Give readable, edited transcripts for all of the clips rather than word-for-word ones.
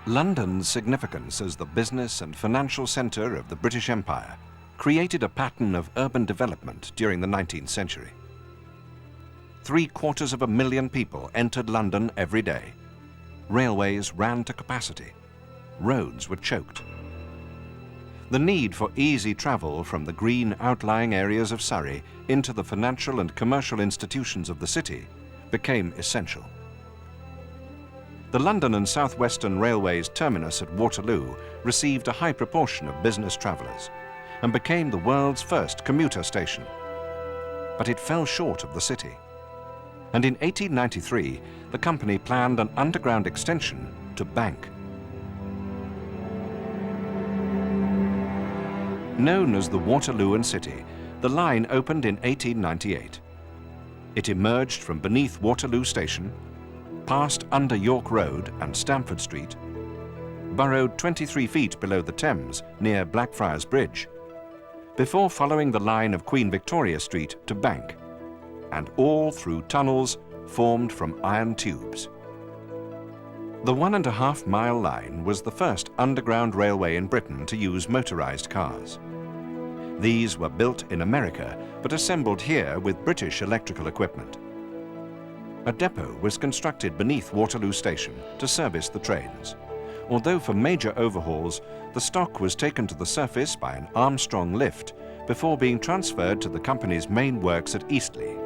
London's significance as the business and financial centre of the British Empire created a pattern of urban development during the 19th century. 750,000 people entered London every day. Railways ran to capacity. Roads were choked. The need for easy travel from the green outlying areas of Surrey into the financial and commercial institutions of the city became essential. The London and South Western Railway's terminus at Waterloo received a high proportion of business travellers and became the world's first commuter station. But it fell short of the city. And in 1893, the company planned an underground extension to Bank. Known as the Waterloo and City, the line opened in 1898. It emerged from beneath Waterloo Station, passed under York Road and Stamford Street, burrowed 23 feet below the Thames near Blackfriars Bridge, before following the line of Queen Victoria Street to Bank, and all through tunnels formed from iron tubes. The 1.5 mile line was the first underground railway in Britain to use motorised cars. These were built in America, but assembled here with British electrical equipment. A depot was constructed beneath Waterloo Station to service the trains, although for major overhauls, the stock was taken to the surface by an Armstrong lift before being transferred to the company's main works at Eastleigh.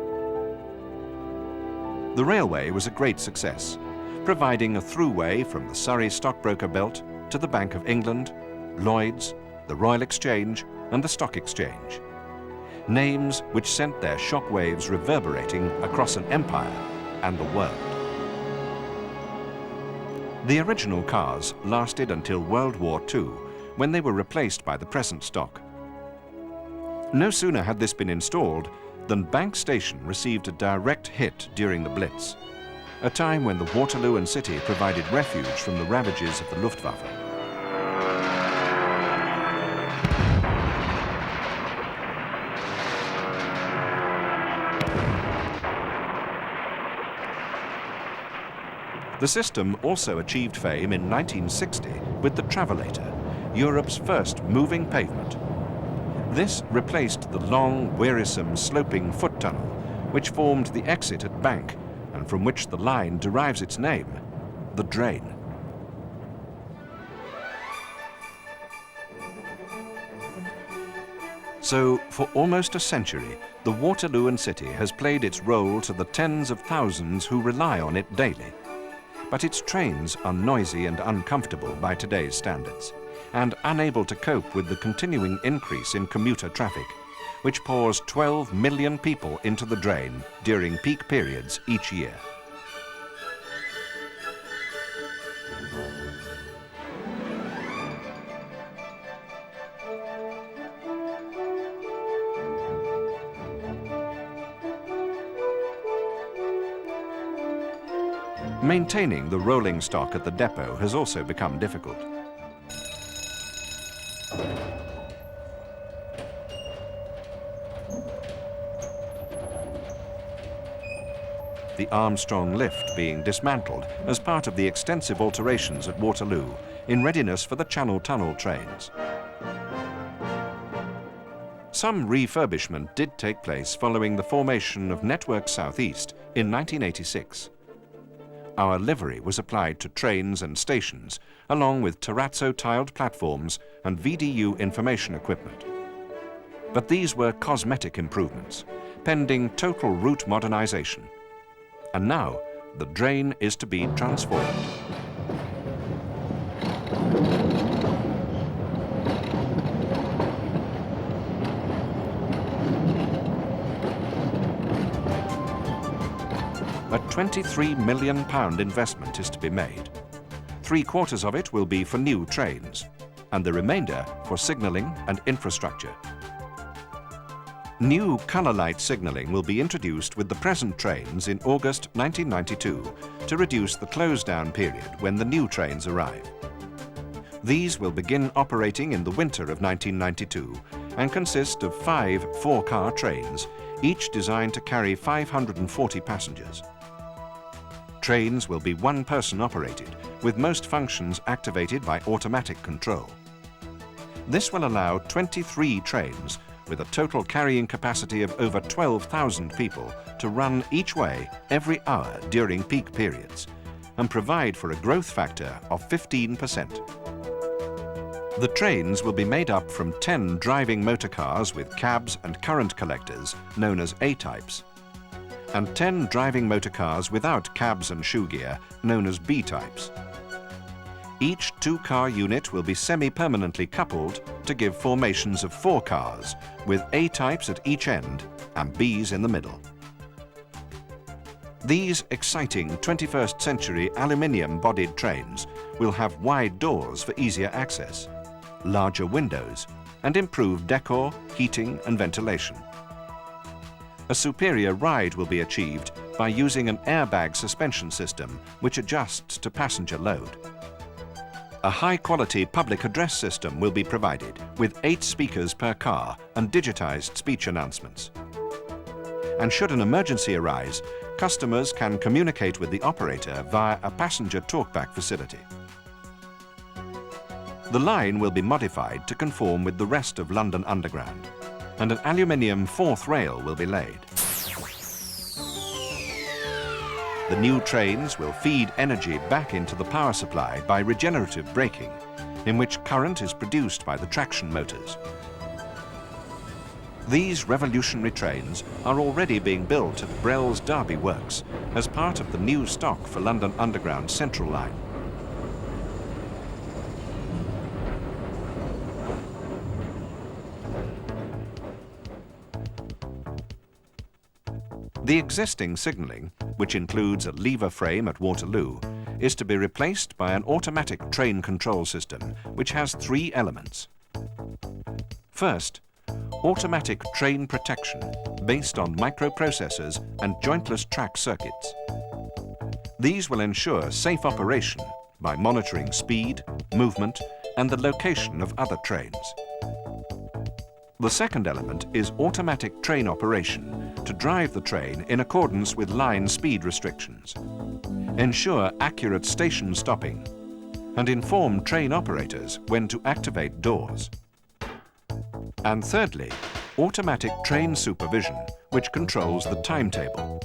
The railway was a great success, providing a throughway from the Surrey stockbroker belt to the Bank of England, Lloyd's, the Royal Exchange and the Stock Exchange. Names which sent their shock waves reverberating across an empire and the world. The original cars lasted until World War II, when they were replaced by the present stock. No sooner had this been installed than Bank Station received a direct hit during the Blitz, a time when the Waterloo and City provided refuge from the ravages of the Luftwaffe. The system also achieved fame in 1960 with the Travelator, Europe's first moving pavement. This replaced the long, wearisome, sloping foot tunnel, which formed the exit at Bank, and from which the line derives its name, the drain. So, for almost a century, the Waterloo and City has played its role to the tens of thousands who rely on it daily. But its trains are noisy and uncomfortable by today's standards, and unable to cope with the continuing increase in commuter traffic, which pours 12 million people into the drain during peak periods each year. Maintaining the rolling stock at the depot has also become difficult. The Armstrong lift being dismantled as part of the extensive alterations at Waterloo in readiness for the Channel Tunnel trains. Some refurbishment did take place following the formation of Network South East in 1986. Our livery was applied to trains and stations, along with terrazzo tiled platforms and VDU information equipment. But these were cosmetic improvements, pending total route modernization. And now, the drain is to be transformed. A £23 million investment is to be made. 3/4 of it will be for new trains, and the remainder for signalling and infrastructure. New colour light signalling will be introduced with the present trains in August 1992 to reduce the close-down period when the new trains arrive. These will begin operating in the winter of 1992 and consist of 5 4-car trains, each designed to carry 540 passengers. Trains will be one-person operated, with most functions activated by automatic control. This will allow 23 trains with a total carrying capacity of over 12,000 people to run each way every hour during peak periods and provide for a growth factor of 15%. The trains will be made up from 10 driving motor cars with cabs and current collectors, known as A-types, and 10 driving motor cars without cabs and shoe gear, known as B-types. Each two-car unit will be semi-permanently coupled to give formations of 4 cars, with A-types at each end and Bs in the middle. These exciting 21st century aluminium-bodied trains will have wide doors for easier access, larger windows, and improved decor, heating and ventilation. A superior ride will be achieved by using an airbag suspension system which adjusts to passenger load. A high-quality public address system will be provided with 8 speakers per car and digitized speech announcements. And should an emergency arise, customers can communicate with the operator via a passenger talkback facility. The line will be modified to conform with the rest of London Underground, and an aluminium 4th rail will be laid. The new trains will feed energy back into the power supply by regenerative braking, in which current is produced by the traction motors. These revolutionary trains are already being built at Brell's Derby Works as part of the new stock for London Underground Central Line. The existing signalling, which includes a lever frame at Waterloo, is to be replaced by an automatic train control system, which has 3 elements. First, automatic train protection based on microprocessors and jointless track circuits. These will ensure safe operation by monitoring speed, movement, and the location of other trains. The second element is automatic train operation to drive the train in accordance with line speed restrictions, ensure accurate station stopping, and inform train operators when to activate doors. And thirdly, automatic train supervision, which controls the timetable.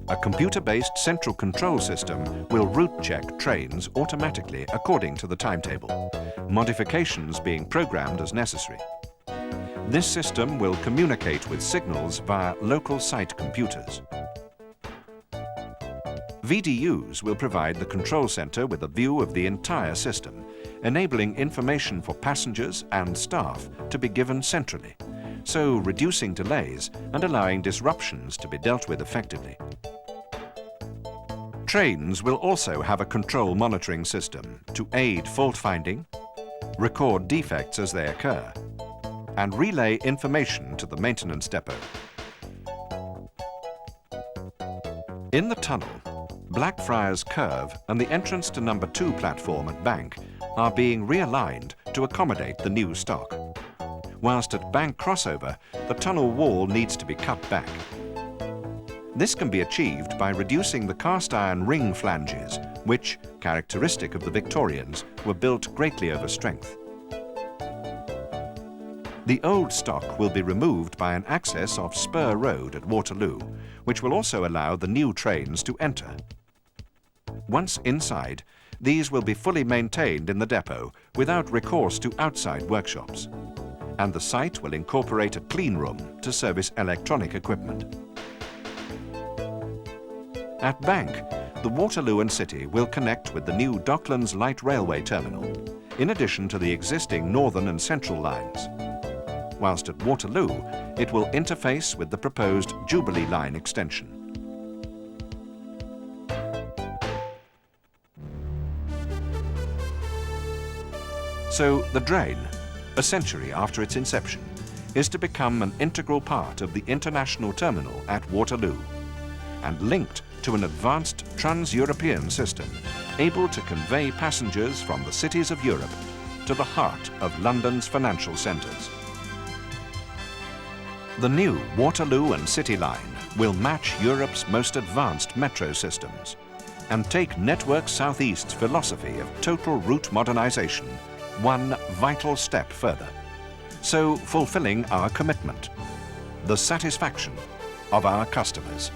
A computer-based central control system will route check trains automatically according to the timetable, modifications being programmed as necessary. This system will communicate with signals via local site computers. VDUs will provide the control center with a view of the entire system, enabling information for passengers and staff to be given centrally, so reducing delays and allowing disruptions to be dealt with effectively. Trains will also have a control monitoring system to aid fault finding, record defects as they occur, and relay information to the maintenance depot. In the tunnel, Blackfriars Curve and the entrance to number 2 platform at Bank are being realigned to accommodate the new stock. Whilst at Bank crossover, the tunnel wall needs to be cut back. This can be achieved by reducing the cast iron ring flanges, which, characteristic of the Victorians, were built greatly over strength. The old stock will be removed by an access off Spur Road at Waterloo, which will also allow the new trains to enter. Once inside, these will be fully maintained in the depot without recourse to outside workshops, and the site will incorporate a clean room to service electronic equipment. At Bank, the Waterloo and City will connect with the new Docklands Light Railway Terminal, in addition to the existing Northern and Central lines. Whilst at Waterloo, it will interface with the proposed Jubilee Line extension. So the drain, a century after its inception, is to become an integral part of the international terminal at Waterloo and linked to an advanced trans-European system able to convey passengers from the cities of Europe to the heart of London's financial centres. The new Waterloo and City Line will match Europe's most advanced metro systems and take Network Southeast's philosophy of total route modernization one vital step further, so fulfilling our commitment, the satisfaction of our customers.